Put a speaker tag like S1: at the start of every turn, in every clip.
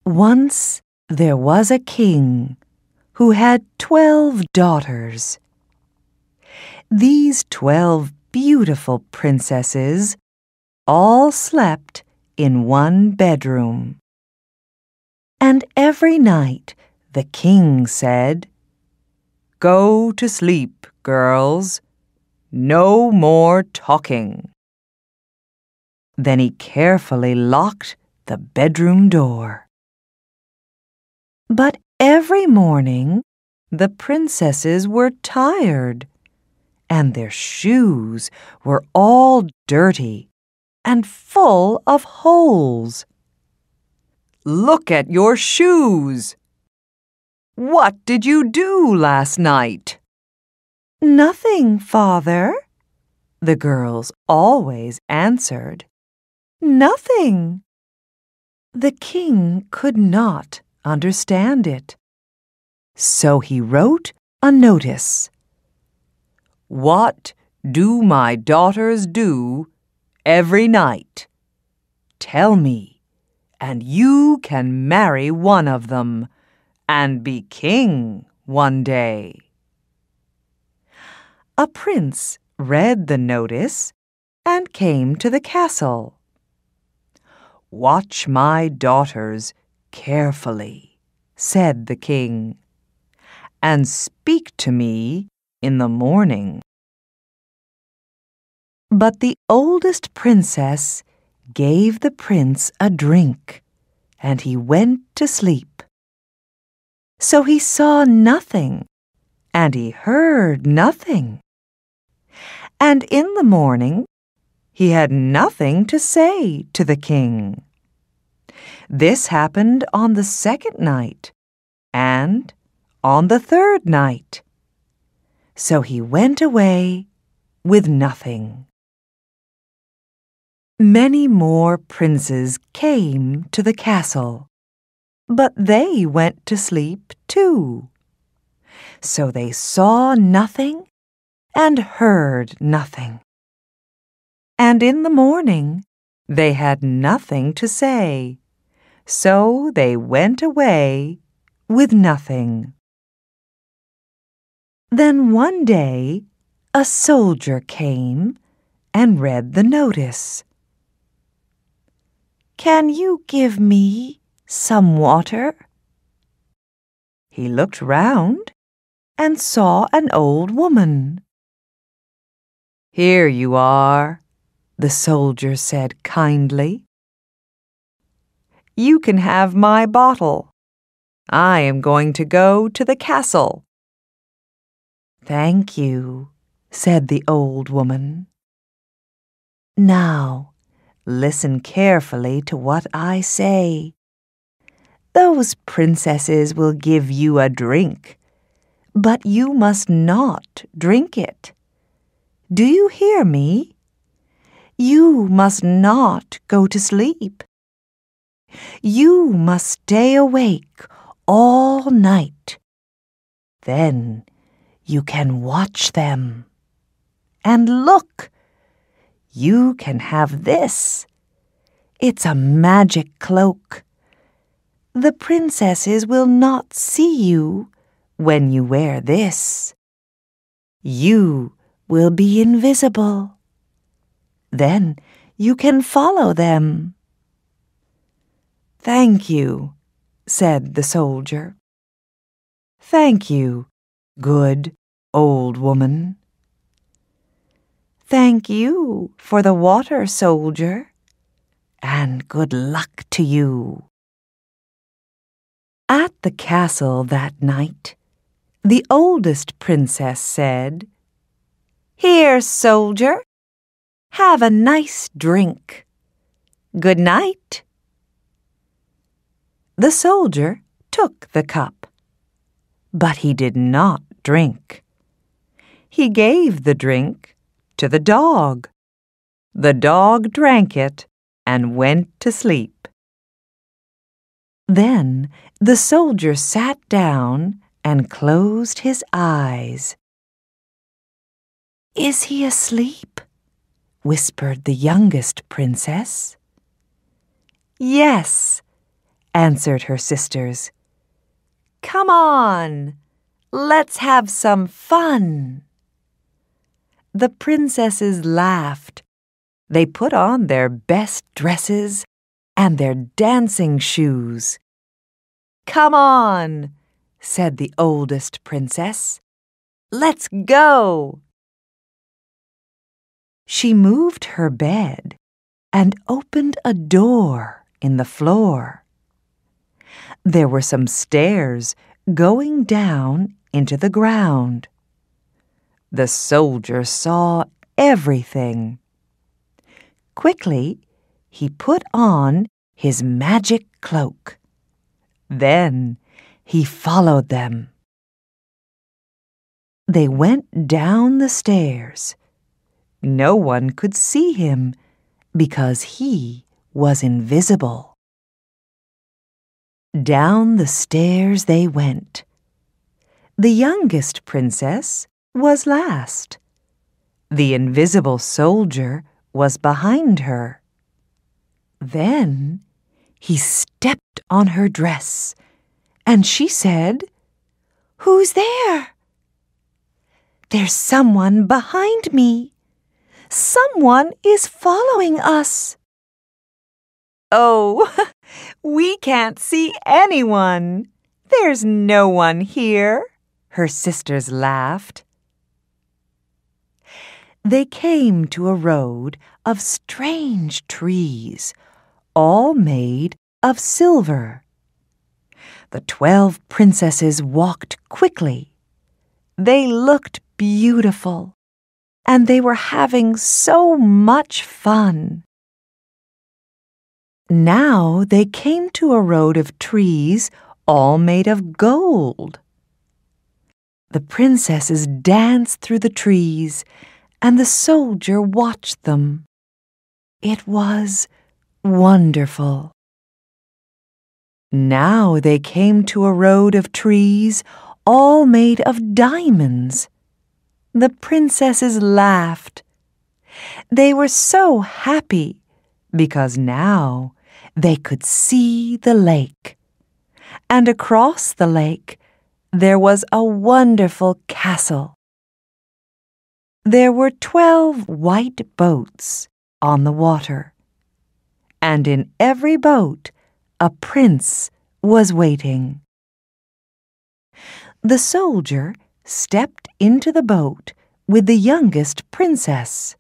S1: Once there was a king who had 12 daughters. These 12 beautiful princesses all slept in one bedroom. And every night the king said, "Go to sleep, girls. No more talking." Then he carefully locked the bedroom door. But every morning the princesses were tired, and their shoes were all dirty and full of holes. "Look at your shoes! What did you do last night?" "Nothing, Father," the girls always answered. "Nothing." The king could not understand it. So he wrote a notice. "What do my daughters do every night? Tell me, and you can marry one of them and be king one day." A prince read the notice and came to the castle. "Watch my daughters carefully," said the king, "and speak to me in the morning." But the oldest princess gave the prince a drink, and he went to sleep. So he saw nothing, and he heard nothing. And in the morning he had nothing to say to the king. This happened on the second night, and on the third night. So he went away with nothing. Many more princes came to the castle, but they went to sleep too. So they saw nothing and heard nothing. And in the morning they had nothing to say, so they went away with nothing. Then one day a soldier came and read the notice. "Can you give me some water?" He looked round and saw an old woman. "Here you are," the soldier said kindly. "You can have my bottle. I am going to go to the castle." "Thank you," said the old woman. "Now, listen carefully to what I say. Those princesses will give you a drink, but you must not drink it. Do you hear me? You must not go to sleep. You must stay awake all night. Then you can watch them. And look, you can have this. It's a magic cloak. The princesses will not see you when you wear this. You will be invisible. Then you can follow them." "Thank you," said the soldier. "Thank you, good old woman." "Thank you for the water, soldier, and good luck to you." At the castle that night, the oldest princess said, "Here, soldier, have a nice drink. Good night." The soldier took the cup, but he did not drink. He gave the drink to the dog. The dog drank it and went to sleep. Then the soldier sat down and closed his eyes. "Is he asleep?" whispered the youngest princess. "Yes, answered her sisters. "Come on, let's have some fun." The princesses laughed. They put on their best dresses and their dancing shoes. "Come on," said the oldest princess. "Let's go." She moved her bed and opened a door in the floor. There were some stairs going down into the ground. The soldier saw everything. Quickly, he put on his magic cloak. Then he followed them. They went down the stairs. No one could see him because he was invisible. Down the stairs they went. The youngest princess was last. The invisible soldier was behind her. Then he stepped on her dress, and she said, "Who's there?" "There's someone behind me. Someone is following us." "Oh, we can't see anyone. There's no one here," her sisters laughed. They came to a road of strange trees, all made of silver. The 12 princesses walked quickly. They looked beautiful, and they were having so much fun. Now they came to a road of trees all made of gold. The princesses danced through the trees, and the soldier watched them. It was wonderful. Now they came to a road of trees all made of diamonds. The princesses laughed. They were so happy because now they could see the lake. And across the lake there was a wonderful castle. There were 12 white boats on the water, and in every boat a prince was waiting. The soldier stepped into the boat with the youngest princess.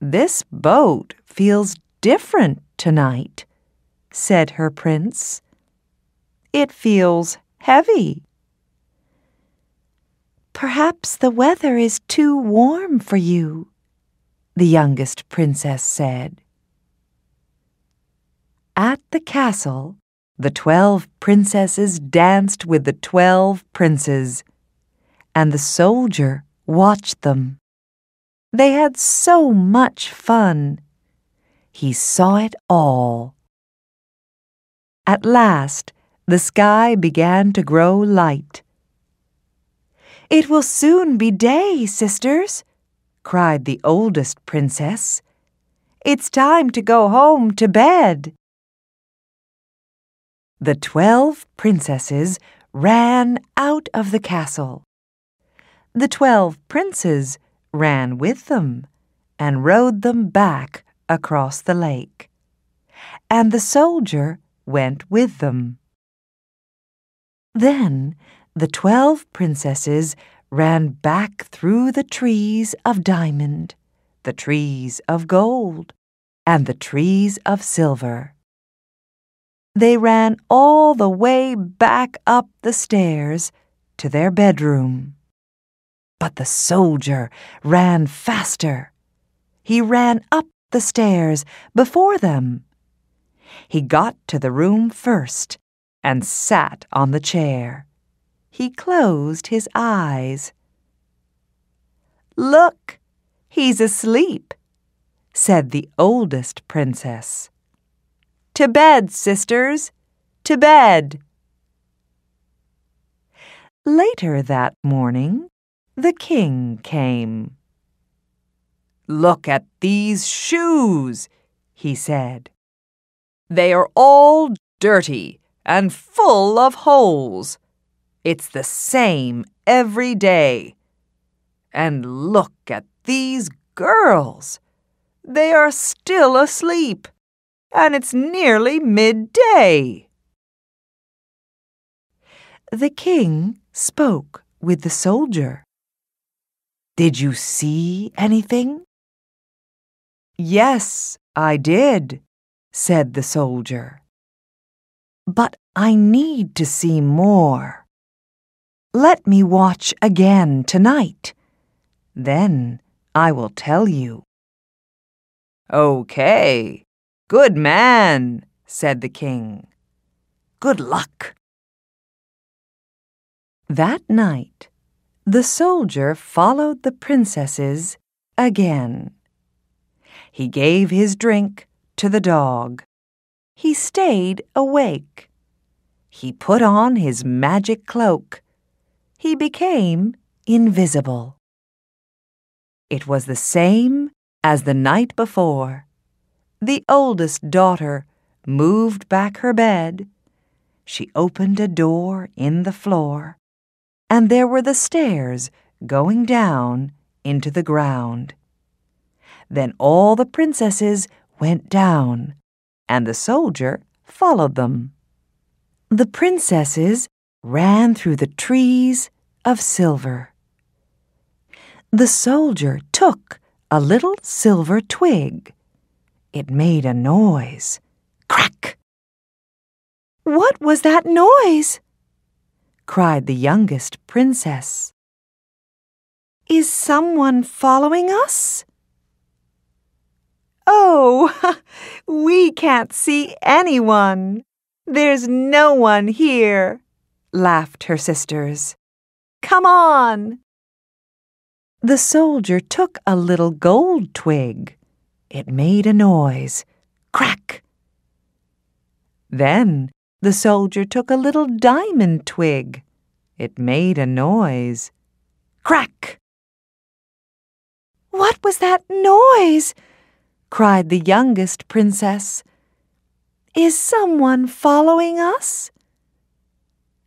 S1: "This boat feels different tonight," said her prince. "It feels heavy." "Perhaps the weather is too warm for you," the youngest princess said. At the castle, the 12 princesses danced with the 12 princes, and the soldier watched them. They had so much fun. He saw it all. At last, the sky began to grow light. "It will soon be day, sisters," cried the oldest princess. "It's time to go home to bed." The 12 princesses ran out of the castle. The 12 princes ran with them and rowed them back across the lake, and the soldier went with them. Then the 12 princesses ran back through the trees of diamond, the trees of gold, and the trees of silver. They ran all the way back up the stairs to their bedroom. But the soldier ran faster. He ran up the stairs before them. He got to the room first and sat on the chair. He closed his eyes. "Look, he's asleep," said the oldest princess. "To bed, sisters, to bed." Later that morning, the king came. "Look at these shoes," he said. They are all dirty and full of holes. It's the same every day. And look at these girls. They are still asleep, and it's nearly midday." The king spoke with the soldier. "Did you see anything?" "Yes, I did," said the soldier. "But I need to see more. Let me watch again tonight. Then I will tell you." "Okay, good man," said the king. "Good luck." That night, the soldier followed the princesses again. He gave his drink to the dog. He stayed awake. He put on his magic cloak. He became invisible. It was the same as the night before. The oldest daughter moved back her bed. She opened a door in the floor, and there were the stairs going down into the ground. Then all the princesses went down, and the soldier followed them. The princesses ran through the trees of silver. The soldier took a little silver twig. It made a noise. Crack! "What was that noise?" cried the youngest princess. "Is someone following us?" "Oh, we can't see anyone. There's no one here," laughed her sisters. "Come on." The soldier took a little gold twig. It made a noise. Crack! Then the soldier took a little diamond twig. It made a noise. Crack! "What was that noise?" cried the youngest princess. "Is someone following us?"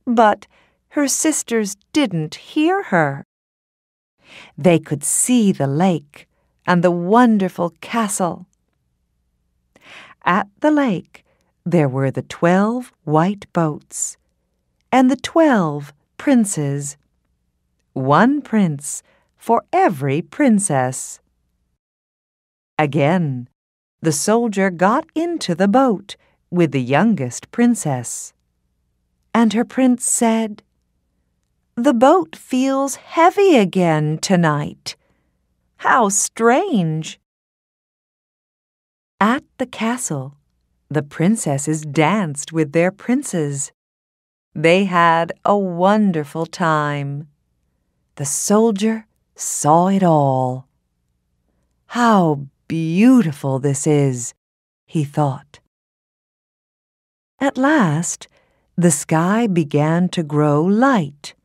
S1: But her sisters didn't hear her. They could see the lake and the wonderful castle. At the lake there were the 12 white boats and the 12 princes. One prince for every princess. Again, the soldier got into the boat with the youngest princess. And her prince said, "The boat feels heavy again tonight. How strange." At the castle, the princesses danced with their princes. They had a wonderful time. The soldier saw it all. "How beautiful this is," he thought. At last, the sky began to grow light.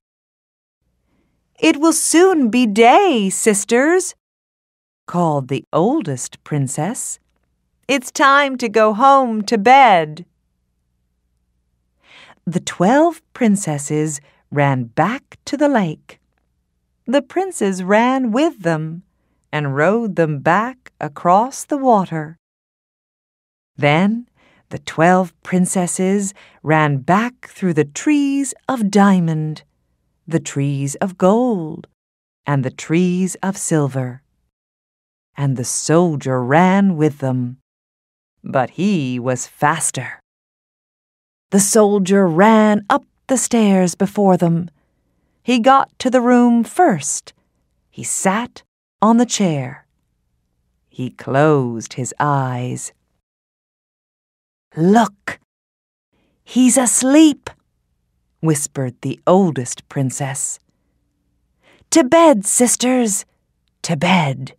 S1: "It will soon be day, sisters," called the oldest princess. "It's time to go home to bed." The 12 princesses ran back to the lake. The princes ran with them and rowed them back across the water. Then the 12 princesses ran back through the trees of diamond, the trees of gold, and the trees of silver. And the soldier ran with them, but he was faster. The soldier ran up the stairs before them. He got to the room first. He sat on the chair. He closed his eyes. "Look, he's asleep," whispered the oldest princess. "To bed, sisters, to bed."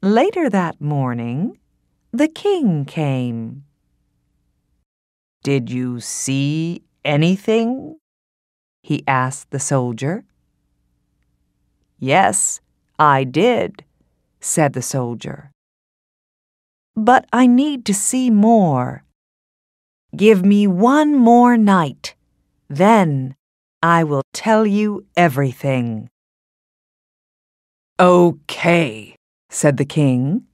S1: Later that morning, the king came. "Did you see anything?" he asked the soldier. "Yes, I did," said the soldier. but I need to see more. Give me one more night, then I will tell you everything." "Okay," said the king.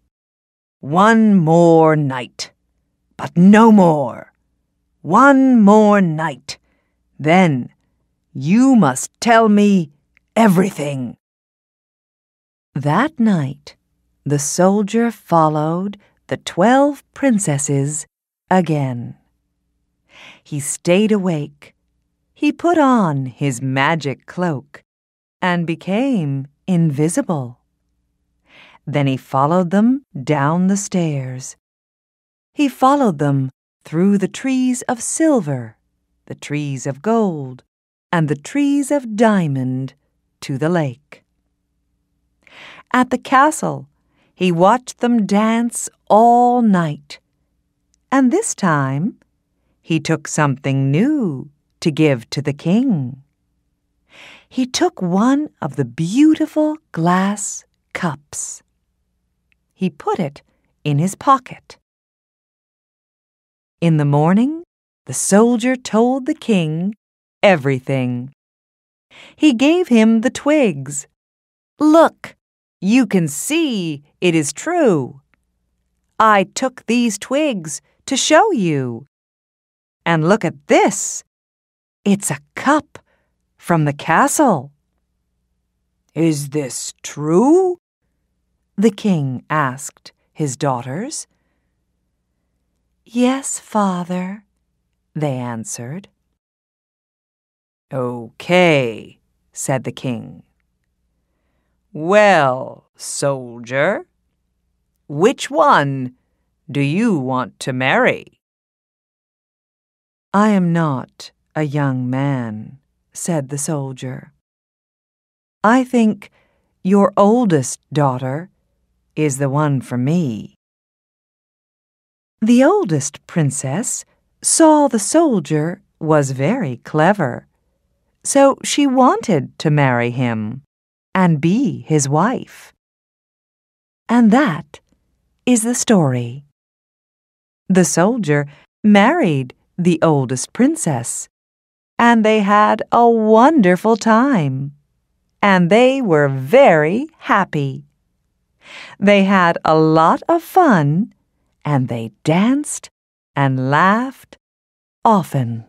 S1: "One more night, but no more. One more night, then you must tell me everything." That night, the soldier followed the 12 princesses again. He stayed awake. He put on his magic cloak and became invisible. Then he followed them down the stairs. He followed them through the trees of silver, the trees of gold, and the trees of diamond to the lake. At the castle, he watched them dance all night, and this time he took something new to give to the king. He took one of the beautiful glass cups. He put it in his pocket. In the morning, the soldier told the king everything. He gave him the twigs. "Look, you can see it is true. I took these twigs to show you. And look at this. It's a cup from the castle." "Is this true?" the king asked his daughters. "Yes, father," they answered. "Okay," said the king. "Well, soldier, which one do you want to marry?" "I am not a young man," said the soldier. "I think your oldest daughter is the one for me." The oldest princess saw the soldier was very clever, so she wanted to marry him and be his wife. And that is the story. The soldier married the oldest princess, and they had a wonderful time, and they were very happy. They had a lot of fun, and they danced and laughed often.